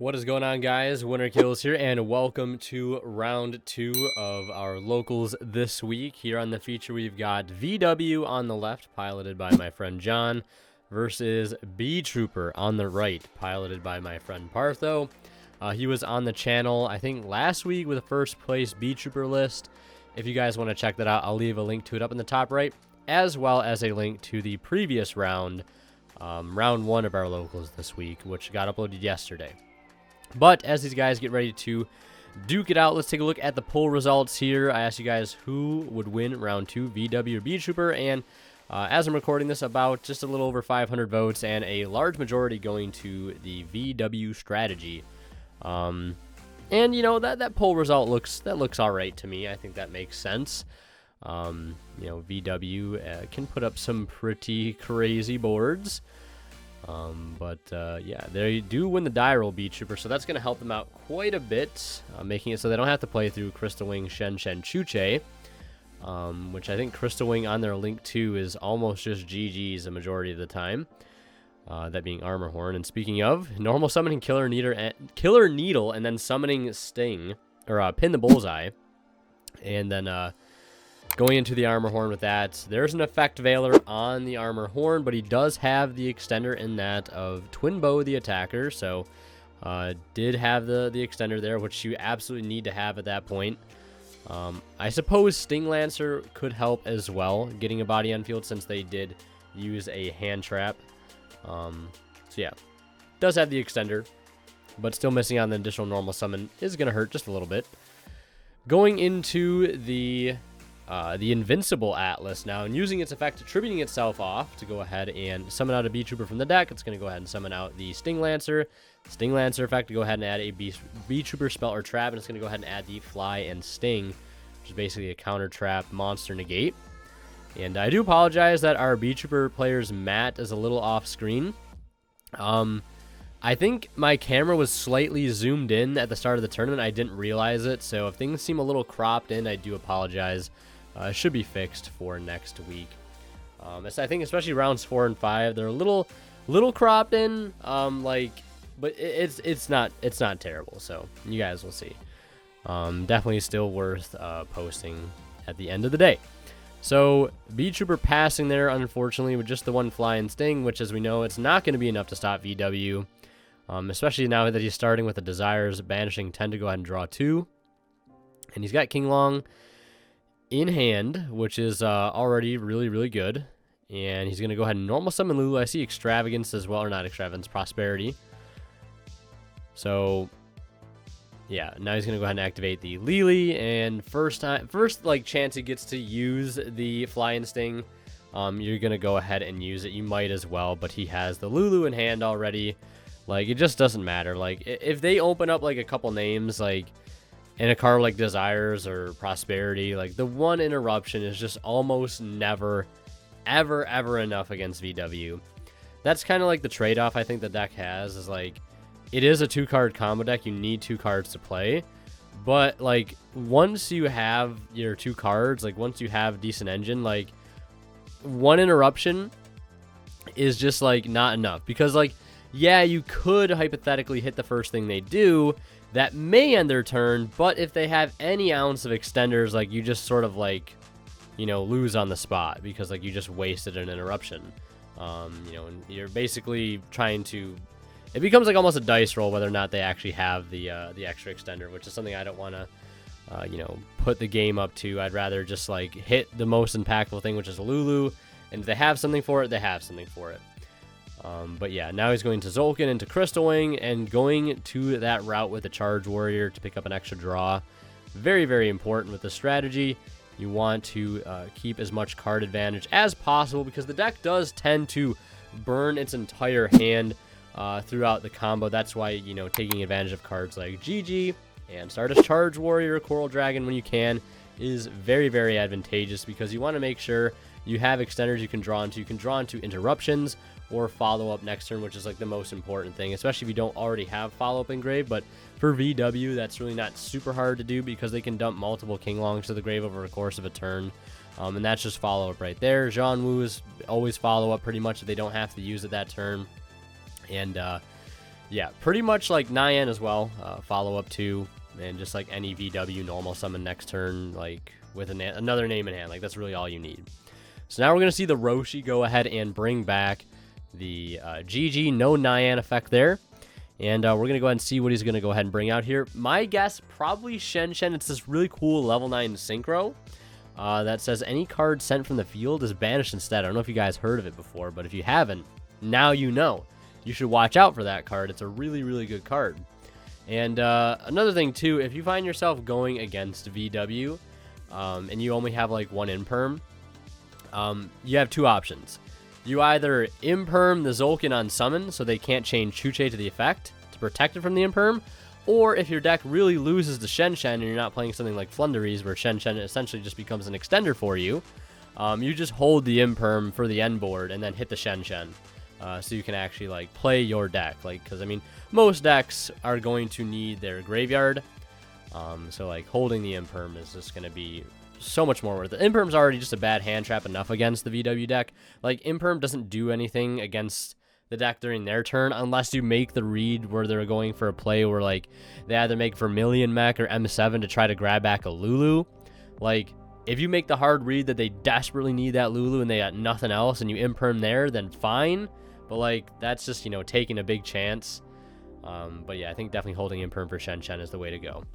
What is going on, guys? Winner Kills here, and welcome to round 2 of our locals this week. Here on the feature, we've got VW on the left, piloted by my friend John, versus Beetrooper on the right, piloted by my friend Partho. He was on the channel, I think, last week with a first place Beetrooper list. If you guys want to check that out, I'll leave a link to it up in the top right, as well as a link to the previous round, round 1 of our locals this week, which got uploaded yesterday. But as these guys get ready to duke it out, let's take a look at the poll results here. I asked you guys who would win round 2, VW or Beetrooper, and as I'm recording this, about just a little over 500 votes, and a large majority going to the VW strategy. And you know, that poll result looks all right to me. I think that makes sense. You know, VW can put up some pretty crazy boards. Yeah, they do win the die roll, Beetrooper, so that's going to help them out quite a bit, making it so they don't have to play through Crystal Wing, Shen Chuche, which I think Crystal Wing on their Link 2 is almost just GG's a majority of the time, that being Armor Horn. And speaking of, normal summoning Killer Needle, and then summoning Sting, or Pin the Bullseye, and then going into the Armor Horn with that. There's an Effect Veiler on the Armor Horn, but he does have the extender in that of Twin Bow the attacker, so did have the extender there, which you absolutely need to have at that point. I suppose Sting Lancer could help as well, getting a body on field, since they did use a hand trap. So yeah, does have the extender, but still missing on the additional normal summon is going to hurt just a little bit. Going into the Invincible Atlas now, and using its effect, attributing itself off to go ahead and summon out a Beetrooper from the deck. It's going to go ahead and summon out the Sting Lancer. Sting Lancer effect to go ahead and add a Beetrooper spell or trap, and it's going to go ahead and add the Fly and Sting, which is basically a counter trap monster negate. And I do apologize that our Beetrooper player's mat is a little off screen. I think my camera was slightly zoomed in at the start of the tournament. I didn't realize it, so if things seem a little cropped in, I do apologize. It should be fixed for next week. I think especially rounds 4 and 5, they're a little cropped in, but it's not terrible. So you guys will see. Definitely still worth posting at the end of the day. So Beetrooper passing there, unfortunately, with just the one Fly and Sting, which, as we know, it's not going to be enough to stop VW. Especially now that he's starting with the Desires, banishing 10 to go ahead and draw 2. And he's got King Long in hand, which is already really good. And he's going to go ahead and normal summon Lulu. I see Extravagance as well, or not Extravagance, Prosperity. So yeah, now he's going to go ahead and activate the Lily, and first chance he gets to use the Fly and Sting, you're going to go ahead and use it. You might as well, but he has the Lulu in hand already. Like, it just doesn't matter. Like, if they open up, like, a couple names, like, in a card like Desires or Prosperity, like, the one interruption is just almost never, ever enough against VW. That's kind of like the trade-off I think the deck has, is, like, it is a 2-card combo deck. You need 2 cards to play. But, like, once you have your 2 cards, like, once you have Decent Engine, like, one interruption is just, like, not enough. Because, like, yeah, you could hypothetically hit the first thing they do. That may end their turn, but if they have any ounce of extenders, like, you just sort of, like, you know, lose on the spot, because, like, you just wasted an interruption. You know, and you're basically trying to... It becomes, like, almost a dice roll whether or not they actually have the extra extender, which is something I don't want to, you know, put the game up to. I'd rather just, like, hit the most impactful thing, which is Lulu, and if they have something for it, they have something for it. But yeah, now he's going to Zolkin into Crystal Wing, and going to that route with the Charge Warrior to pick up an extra draw. Very important with this strategy. You want to keep as much card advantage as possible, because the deck does tend to burn its entire hand throughout the combo. That's why, you know, taking advantage of cards like GG and Stardust Charge Warrior, Coral Dragon when you can is very advantageous, because you want to make sure you have extenders you can draw into. You can draw into interruptions or follow-up next turn, which is, like, the most important thing, especially if you don't already have follow-up in grave. But for VW, that's really not super hard to do, because they can dump multiple King Longs to the grave over the course of a turn. And that's just follow-up right there. Jean Wu is always follow-up pretty much if they don't have to use it that turn. And yeah, pretty much like Nyan as well. Follow up to, and just like any VW normal summon next turn, like with another name in hand. Like that's really all you need. So now we're going to see the Roshi go ahead and bring back the GG, no Nyan effect there. And we're going to go ahead and see what he's going to go ahead and bring out here. My guess, probably Shen Shen. It's this really cool level 9 synchro that says any card sent from the field is banished instead. I don't know if you guys heard of it before, but if you haven't, now you know. You should watch out for that card. It's a really, really good card. And another thing, too, if you find yourself going against VW and you only have like one imperm, you have two options. You either imperm the Zolkin on summon so they can't change Chuche to the effect to protect it from the imperm, or if your deck really loses to Shen Shen and you're not playing something like Flunderies where Shen Shen essentially just becomes an extender for you, you just hold the imperm for the end board and then hit the Shen Shen. So you can actually like play your deck, like, because I mean most decks are going to need their graveyard, so like holding the imperm is just going to be so much more worth it. Imperm's already just a bad hand trap enough against the VW deck. Like imperm doesn't do anything against the deck during their turn unless you make the read where they're going for a play where like they either make Vermilion Mech or M7 to try to grab back a Lulu. Like if you make the hard read that they desperately need that Lulu and they got nothing else and you imperm there, then fine. But like that's just, you know, taking a big chance. But yeah, I think definitely holding imperm for Shen Shen is the way to go.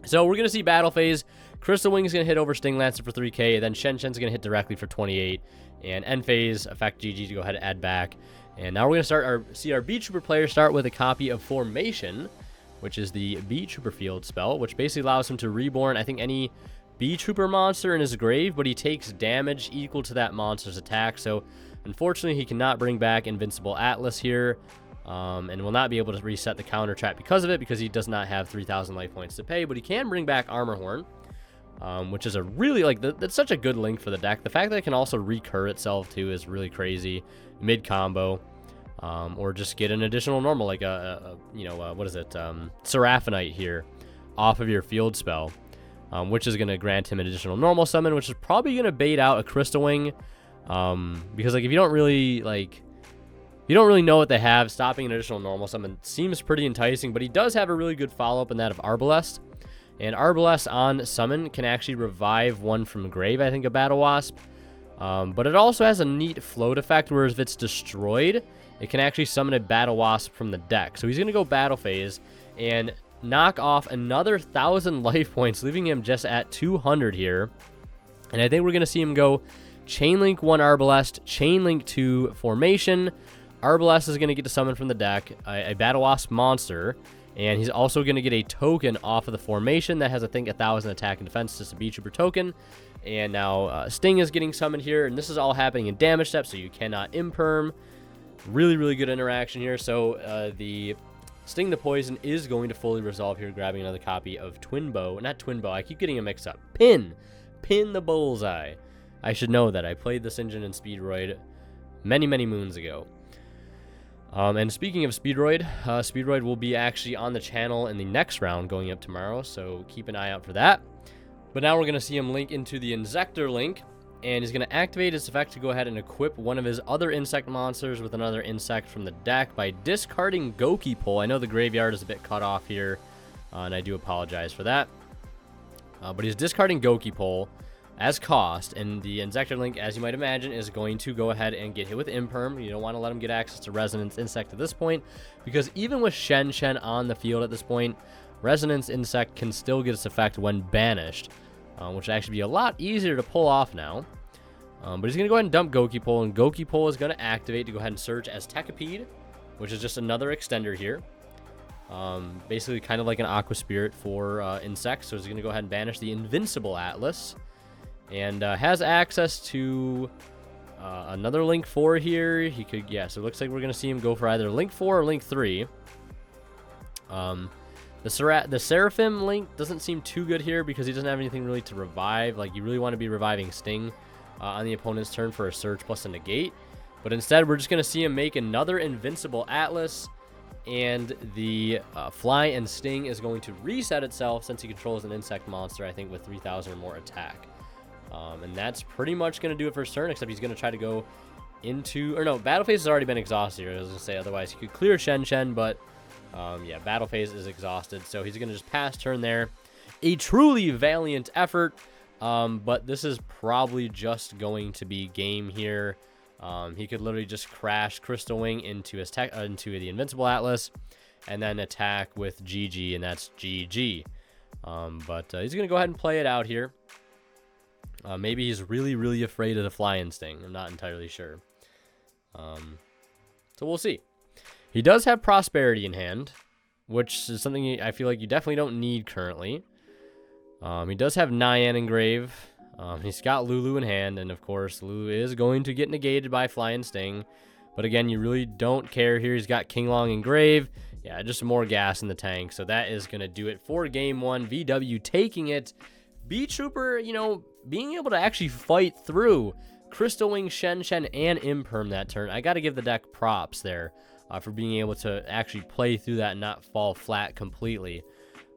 So we're going to see Battle Phase. Crystal Wing is going to hit over Sting Lancer for 3k. Then Shen Shen's going to hit directly for 28. And End Phase, effect GG to go ahead and add back. And now we're going to see our Beetrooper player start with a copy of Formation, which is the Beetrooper field spell, which basically allows him to reborn, I think, any Beetrooper monster in his grave, but he takes damage equal to that monster's attack. So unfortunately, he cannot bring back Invincible Atlas here. And will not be able to reset the counter trap because of it, because he does not have 3,000 life points to pay, but he can bring back Armor Horn, which is a really, like, that's such a good link for the deck. The fact that it can also recur itself, too, is really crazy mid-combo, or just get an additional normal, like what is it, Seraphonite here off of your field spell, which is going to grant him an additional normal summon, which is probably going to bait out a Crystal Wing, because, like, if you don't really, like, you don't really know what they have, stopping an additional normal summon seems pretty enticing, but he does have a really good follow-up in that of Arbalest. And Arbalest on summon can actually revive one from grave, I think, a Battle Wasp. But it also has a neat float effect, whereas if it's destroyed, it can actually summon a Battle Wasp from the deck. So he's going to go Battle Phase and knock off another 1,000 life points, leaving him just at 200 here. And I think we're going to see him go Chainlink 1 Arbalest, Chainlink 2 Formation. Arbalest is going to get to summon from the deck a Battle Wasp monster, and he's also going to get a token off of the Formation that has, I think, 1,000 attack and defense, just a Beetrooper token. And now Sting is getting summoned here, and this is all happening in damage steps, so you cannot imperm. Really, really good interaction here. So the Sting the Poison is going to fully resolve here, grabbing another copy of Twin Bow. Not Twin Bow, I keep getting a mix up. Pin the Bullseye. I should know that. I played this engine in Speedroid many, many moons ago. And speaking of Speedroid, Speedroid will be actually on the channel in the next round going up tomorrow, so keep an eye out for that. But now we're going to see him link into the Insector link, and he's going to activate his effect to go ahead and equip one of his other insect monsters with another insect from the deck by discarding Goki Pole. I know the graveyard is a bit cut off here, and I do apologize for that. But he's discarding Goki Pole as cost, and the Insector link, as you might imagine, is going to go ahead and get hit with Imperm. You don't want to let him get access to Resonance Insect at this point, because even with Shen Shen on the field at this point, Resonance Insect can still get its effect when banished, which would actually be a lot easier to pull off now. But he's going to go ahead and dump Goki Pole, and Goki Pole is going to activate to go ahead and search as Tekapede, which is just another extender here. Basically kind of like an Aqua Spirit for insects, so he's going to go ahead and banish the Invincible Atlas. And has access to another Link 4 here. He could, yeah, so it looks like we're going to see him go for either Link 4 or Link 3. The Seraphim Link doesn't seem too good here because he doesn't have anything really to revive. Like, you really want to be reviving Sting on the opponent's turn for a Surge plus a Negate. But instead, we're just going to see him make another Invincible Atlas. And the Fly and Sting is going to reset itself since he controls an insect monster, I think, with 3,000 or more attack. And that's pretty much going to do it for his turn, except he's going to try to go into... Or no, Battle Phase has already been exhausted here, I was going to say. Otherwise, he could clear Shen Shen, but Yeah, battle phase is exhausted, so he's going to just pass turn there. A truly valiant effort, but this is probably just going to be game here. He could literally just crash Crystal Wing into his into the Invincible Atlas, and then attack with GG, and that's GG. But he's going to go ahead and play it out here. Maybe he's really, really afraid of the Flying Sting. I'm not entirely sure. So we'll see. He does have Prosperity in hand, which is something I feel like you definitely don't need currently. He does have Nyan Engrave. He's got Lulu in hand, and of course, Lulu is going to get negated by Flying Sting. But again, you really don't care here. He's got Kinglong Engrave. Yeah, just more gas in the tank. So that is going to do it for game one. VW taking it. Beetrooper, you know, being able to actually fight through Crystal Wing, Shen, and Imperm that turn. I got to give the deck props there for being able to actually play through that and not fall flat completely.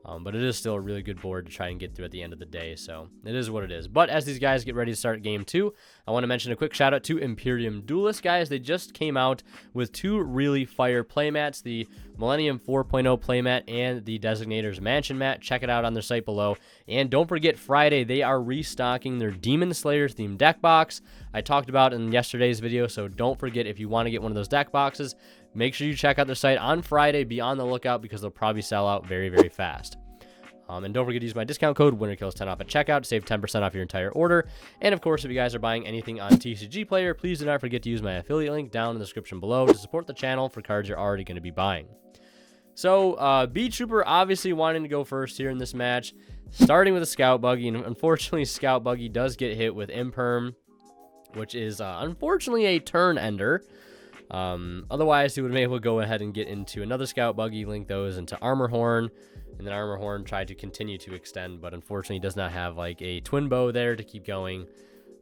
But it is still a really good board to try and get through at the end of the day, so it is what it is. But as these guys get ready to start game two, I want to mention a quick shout out to Imperium Duelist, guys. They just came out with two really fire playmats, the Millennium 4.0 playmat and the Designator's Mansion mat. Check it out on their site below. And don't forget, Friday, they are restocking their Demon Slayer themed deck box. I talked about in yesterday's video, so don't forget, if you want to get one of those deck boxes, make sure you check out their site on Friday. Be on the lookout because they'll probably sell out very, very fast. And don't forget to use my discount code WinterKills10 off at checkout to save 10% off your entire order. And of course, if you guys are buying anything on TCG Player, please do not forget to use my affiliate link down in the description below to support the channel for cards you're already going to be buying. So, Beetrooper obviously wanting to go first here in this match, starting with a Scout Buggy. And unfortunately, Scout Buggy does get hit with Imperm, which is unfortunately a turn ender. Otherwise, he would have been able to go ahead and get into another Scout Buggy, link those into Armor Horn, and then Armor Horn tried to continue to extend, but unfortunately does not have like a twin bow there to keep going.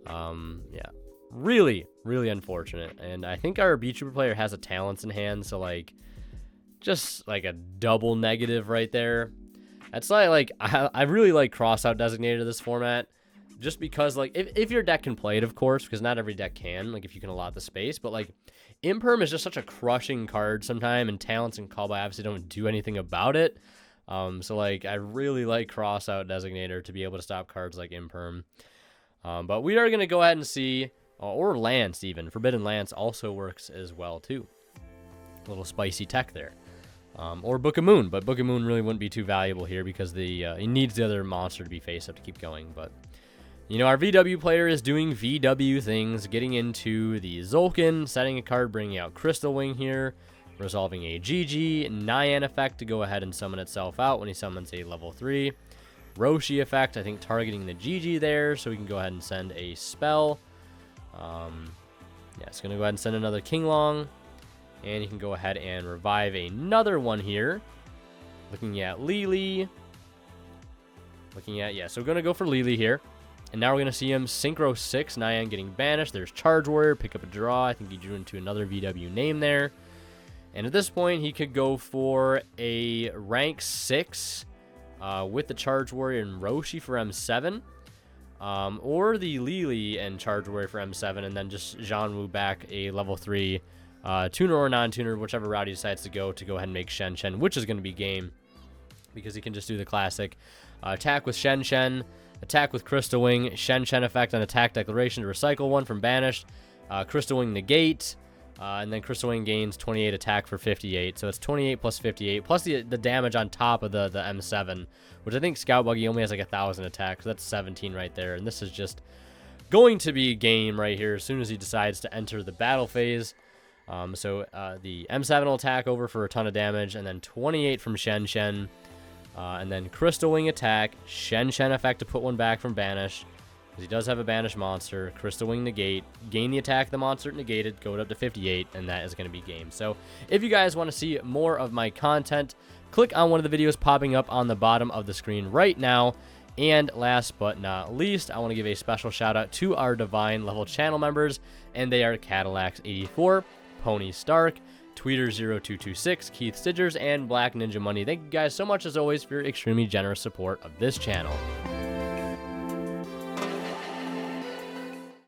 Yeah, really, really unfortunate. And I think our Beetrooper player has a Talents in hand, so like, just like a double negative right there. That's like I really like Crossout Designator this format, just because like if your deck can play it, of course, because not every deck can, like if you can allot the space, but like Imperm is just such a crushing card sometime, and Talents and Call by obviously don't do anything about it. So like I really like Crossout Designator to be able to stop cards like Imperm. But we are going to go ahead and see, or Lance even. Forbidden Lance also works as well too. A little spicy tech there. Or Book of Moon, but Book of Moon really wouldn't be too valuable here because he needs the other monster to be face up to keep going. But you know, our VW player is doing VW things, getting into the Zolkin, setting a card, bringing out Crystal Wing here, resolving a GG, Nyan effect to go ahead and summon itself out when he summons a level 3. Roshi effect, I think targeting the GG there, so we can go ahead and send a spell. Yeah, it's going to go ahead and send another Kinglong, and you can go ahead and revive another one here. Looking at Lily. Yeah, so we're going to go for Lily here. And now we're going to see him Synchro 6, Nyan getting banished. There's Charge Warrior, pick up a draw. I think he drew into another VW name there. And at this point, he could go for a rank 6 with the Charge Warrior and Roshi for M7. Or the Lily and Charge Warrior for M7, and then just Zhanwu back a level 3 tuner or non-tuner, whichever route he decides to go ahead and make Shen, which is going to be game. Because he can just do the classic attack with Shen, attack with Crystal Wing, Shen effect on attack declaration to recycle one from banished, Crystal Wing negate, and then Crystal Wing gains 28 attack for 58. So it's 28 plus 58, plus the damage on top of the M7, which I think Scout Buggy only has like 1,000 attack, so that's 17 right there. And this is just going to be game right here as soon as he decides to enter the battle phase. So the M7 will attack over for a ton of damage, and then 28 from Shen. And then Crystal Wing attack, Shen effect to put one back from banish, because he does have a banished monster. Crystal Wing negate, gain the attack of the monster negated, go up to 58, and that is going to be game. So if you guys want to see more of my content, click on one of the videos popping up on the bottom of the screen right now. And last but not least, I want to give a special shout out to our Divine level channel members, and they are Cadillacs84, Pony Stark, Tweeter0226, Keith Stidgers, and Black Ninja Money. Thank you guys so much as always for your extremely generous support of this channel.